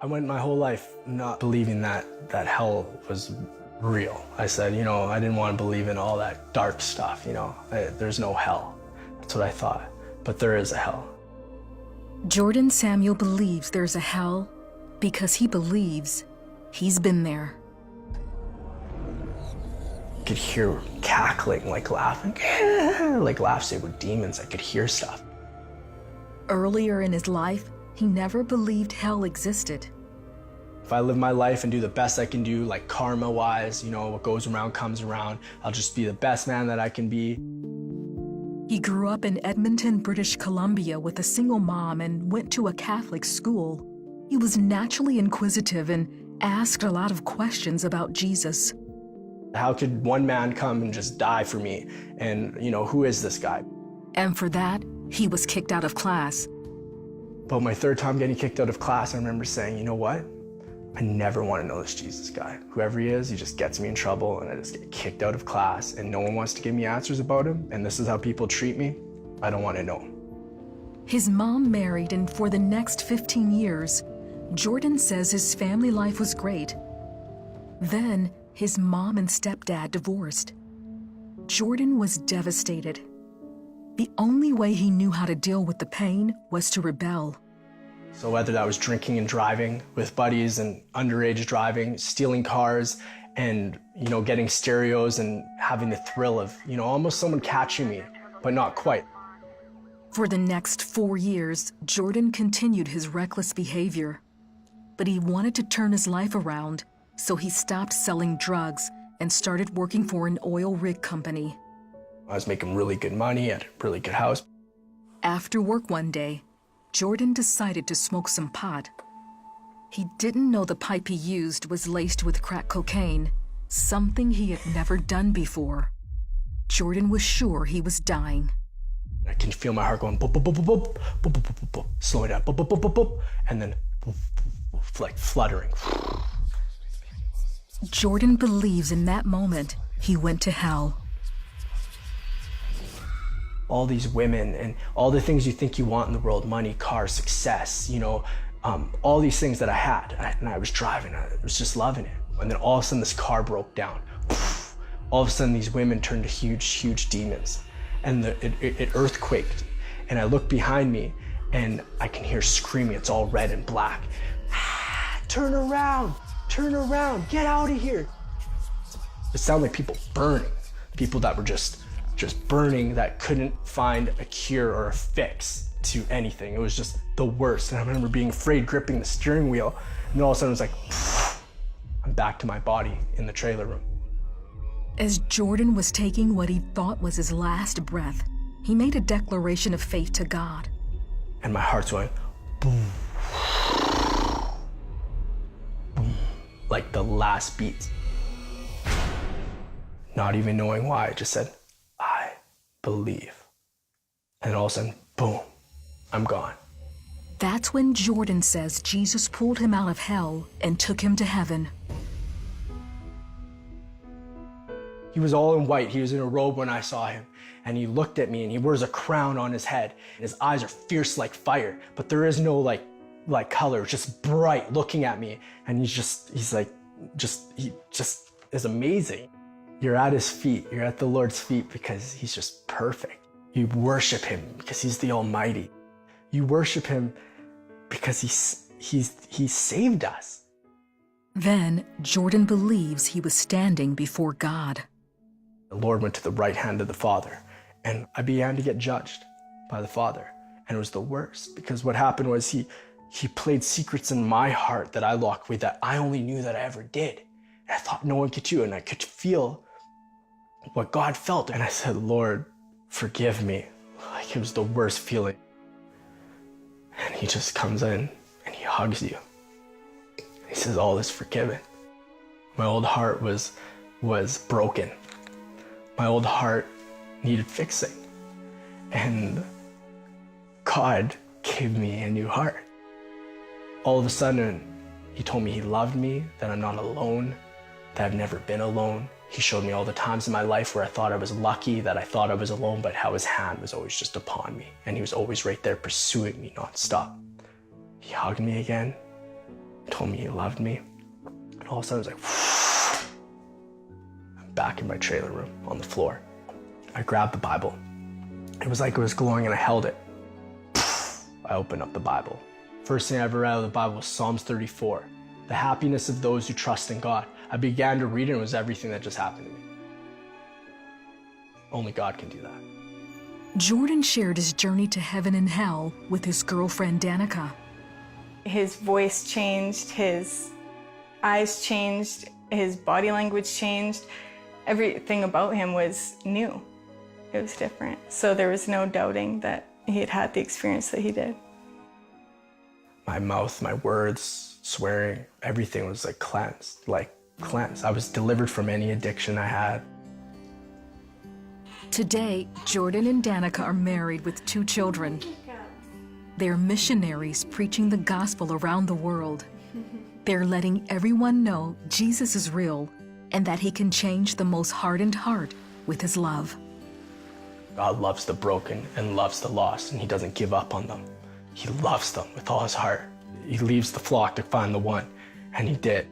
I went my whole life not believing that hell was real. I said, I didn't want to believe in all that dark stuff, There's no hell. That's what I thought. But there is a hell. Jordan Samuel believes there's a hell because he believes he's been there. I could hear cackling, like laughing, like laughs. They were demons. I could hear stuff. Earlier in his life, he never believed hell existed. If I live my life and do the best I can do, like karma-wise, what goes around comes around, I'll just be the best man that I can be. He grew up in Edmonton, British Columbia with a single mom and went to a Catholic school. He was naturally inquisitive and asked a lot of questions about Jesus. How could one man come and just die for me? And, who is this guy? And for that, he was kicked out of class. But my third time getting kicked out of class, I remember saying, you know what? I never want to know this Jesus guy. Whoever he is, he just gets me in trouble and I just get kicked out of class and no one wants to give me answers about him and this is how people treat me. I don't want to know. His mom married, and for the next 15 years, Jordan says his family life was great. Then his mom and stepdad divorced. Jordan was devastated. The only way he knew how to deal with the pain was to rebel. So whether that was drinking and driving with buddies and underage driving, stealing cars and, getting stereos and having the thrill of, almost someone catching me, but not quite. For the next 4 years, Jordan continued his reckless behavior. But he wanted to turn his life around, so he stopped selling drugs and started working for an oil rig company. I was making really good money at a really good house. After work one day, Jordan decided to smoke some pot. He didn't know the pipe he used was laced with crack cocaine, something he had never done before. Jordan was sure he was dying. I can feel my heart going boop, boop, boop, boop, boop, boop, boop, boop, boop, boop, slow it down, boop, boop, boop, boop, boop, and then boop, boop, boop, like fluttering. Jordan believes in that moment he went to hell. All these women and all the things you think you want in the world, money, cars, success, all these things that I had, and I was driving, I was just loving it. And then all of a sudden this car broke down. All of a sudden these women turned to huge, huge demons. And it earthquaked. And I look behind me and I can hear screaming, it's all red and black. Turn around, get out of here. It sounded like people burning, people that were just burning, that couldn't find a cure or a fix to anything. It was just the worst. And I remember being afraid, gripping the steering wheel. And then all of a sudden it was like, I'm back to my body in the trailer room. As Jordan was taking what he thought was his last breath, he made a declaration of faith to God. And my heart's going, boom, boom, like the last beat. Not even knowing why, I just said, I believe. And all of a sudden, boom, I'm gone. That's when Jordan says Jesus pulled him out of hell and took him to heaven. He was all in white. He was in a robe when I saw him. And he looked at me and he wears a crown on his head. His eyes are fierce like fire, but there is no like color, just bright looking at me. And he just is amazing. You're at his feet. You're at the Lord's feet because he's just perfect. You worship him because he's the Almighty. You worship him because he saved us. Then Jordan believes he was standing before God. The Lord went to the right hand of the Father, and I began to get judged by the Father. And it was the worst, because what happened was he played secrets in my heart that I locked away, that I only knew that I ever did. And I thought no one could do, and I could feel what God felt. And I said, Lord, forgive me. Like it was the worst feeling. And he just comes in and he hugs you. He says, all is forgiven. My old heart was broken. My old heart needed fixing. And God gave me a new heart. All of a sudden, he told me he loved me, that I'm not alone, that I've never been alone. He showed me all the times in my life where I thought I was lucky, that I thought I was alone, but how his hand was always just upon me. And he was always right there pursuing me nonstop. He hugged me again. told me he loved me. And all of a sudden, it was like, I'm back in my trailer room on the floor. I grabbed the Bible. It was like it was glowing and I held it. I opened up the Bible. First thing I ever read out of the Bible was Psalms 34. The happiness of those who trust in God. I began to read it and it was everything that just happened to me. Only God can do that. Jordan shared his journey to heaven and hell with his girlfriend Danica. His voice changed, his eyes changed, his body language changed. Everything about him was new. It was different. So there was no doubting that he had had the experience that he did. My mouth, my words, swearing, everything was like cleansed. I was delivered from any addiction I had. Today, Jordan and Danica are married with 2 children. They're missionaries preaching the gospel around the world. They're letting everyone know Jesus is real and that he can change the most hardened heart with his love. God loves the broken and loves the lost, and he doesn't give up on them. He loves them with all his heart. He leaves the flock to find the one, and he did.